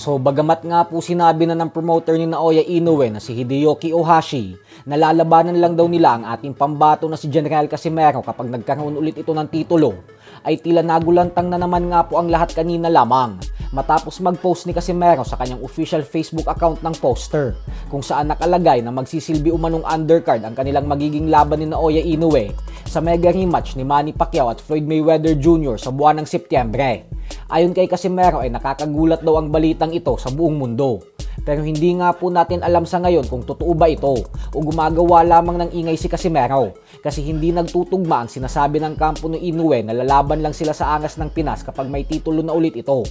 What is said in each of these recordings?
So bagamat nga po sinabi na ng promoter ni Naoya Inoue na si Hideyoki Ohashi na lalabanan lang daw nila ang ating pambato na si General Casimero kapag nagkaroon ulit ito ng titulo, ay tila nagulantang na naman nga po ang lahat kanina lamang matapos mag-post ni Casimero sa kanyang official Facebook account ng poster kung saan nakalagay na magsisilbi umanong undercard ang kanilang magiging laban ni Naoya Inoue sa mega rematch ni Manny Pacquiao at Floyd Mayweather Jr. sa buwan ng Setyembre. Ayon kay Casimero ay nakakagulat daw ang balitang ito sa buong mundo. Pero hindi nga po natin alam sa ngayon kung totoo ba ito o gumagawa lamang ng ingay si Casimero kasi hindi nagtutugma ang sinasabi ng kampo ni Inoue na lalaban lang sila sa angas ng Pinas kapag may titulo na ulit ito.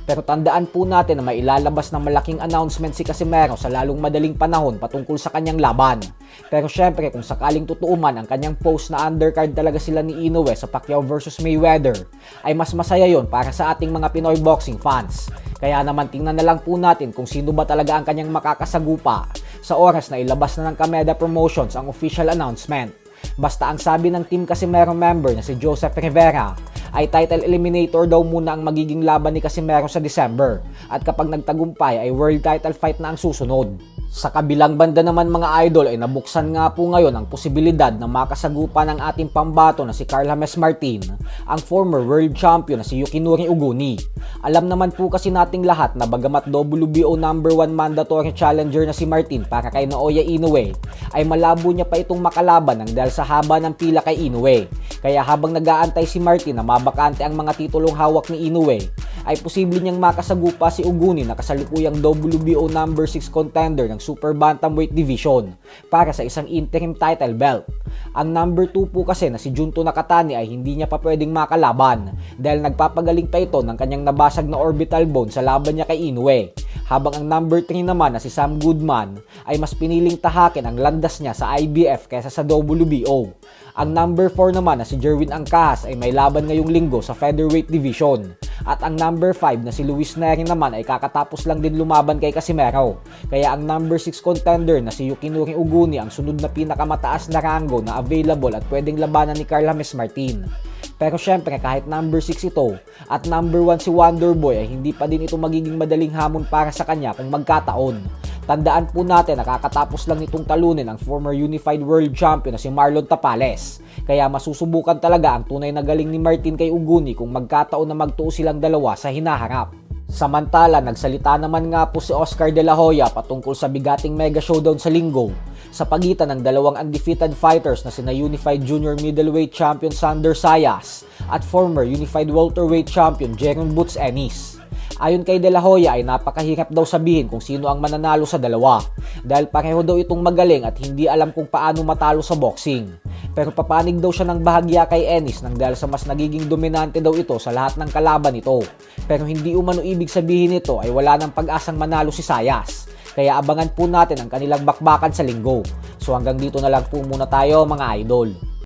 Pero tandaan po natin na may ilalabas ng malaking announcement si Casimero sa lalong madaling panahon patungkol sa kanyang laban. Pero syempre kung sakaling totoo man ang kanyang post na undercard talaga sila ni Inoue sa Pacquiao vs Mayweather, ay mas masaya yon para sa ating mga Pinoy boxing fans. Kaya naman tingnan na lang po natin kung sino ba talaga ang kanyang makakasagupa sa oras na ilabas na ng Kameda Promotions ang official announcement. Basta ang sabi ng Team Casimero member na si Joseph Rivera ay title eliminator daw muna ang magiging laban ni Casimero sa December at kapag nagtagumpay ay world title fight na ang susunod. Sa kabilang banda naman mga idol ay nabuksan nga po ngayon ang posibilidad na makasagupa ng ating pambato na si Carl James Martin ang former world champion na si Yukinori Uguni. Alam naman po kasi nating lahat na bagamat WBO number 1 mandatory challenger na si Martin para kay Naoya Inoue ay malabo niya pa itong makalaban ng dahil sa haba ng pila kay Inoue. Kaya habang nag-aantay si Martin na mabakante ang mga titulong hawak ni Inoue ay posible niyang makasagupa si Uguni na kasalukuyang WBO number 6 contender ng Super Bantamweight Division para sa isang interim title belt. Ang number 2 po kasi na si Junto Nakatani ay hindi niya pa pwedeng makalaban dahil nagpapagaling pa ito ng kanyang nabasag na orbital bone sa laban niya kay Inoue. Habang ang number 3 naman na si Sam Goodman ay mas piniling tahakin ang landas niya sa IBF kaysa sa WBO. Ang number 4 naman na si Jerwin Angkahas ay may laban ngayong linggo sa featherweight division. At ang number 5 na si Luis Neri naman ay kakatapos lang din lumaban kay Casimero. Kaya ang number 6 contender na si Yukinori Uguni ang sunod na pinakamataas na rango na available at pwedeng labanan ni Carl James Martin. Pero syempre kahit number 6 ito at number 1 si Wonderboy ay hindi pa din ito magiging madaling hamon para sa kanya kung magkataon. Tandaan po natin na kakatapos lang nitong talunin ang former Unified World Champion na si Marlon Tapales. Kaya masusubukan talaga ang tunay na galing ni Martin kay Uguni kung magkataon na magtuo silang dalawa sa hinaharap. Samantala, nagsalita naman nga po si Oscar De La Hoya patungkol sa bigating mega showdown sa linggo sa pagitan ng dalawang undefeated fighters na sina Unified Junior Middleweight Champion Sander Sayas at former Unified Welterweight Champion Jeron Boots Ennis. Ayon kay De La Hoya ay napakahirap daw sabihin kung sino ang mananalo sa dalawa dahil pareho daw itong magaling at hindi alam kung paano matalo sa boxing. Pero papanig daw siya ng bahagya kay Ennis nang dahil sa mas nagiging dominante daw ito sa lahat ng kalaban nito. Pero hindi umano ibig sabihin nito ay wala ng pag-asang manalo si Sayas. Kaya abangan po natin ang kanilang bakbakan sa linggo. So hanggang dito na lang po muna tayo mga idol.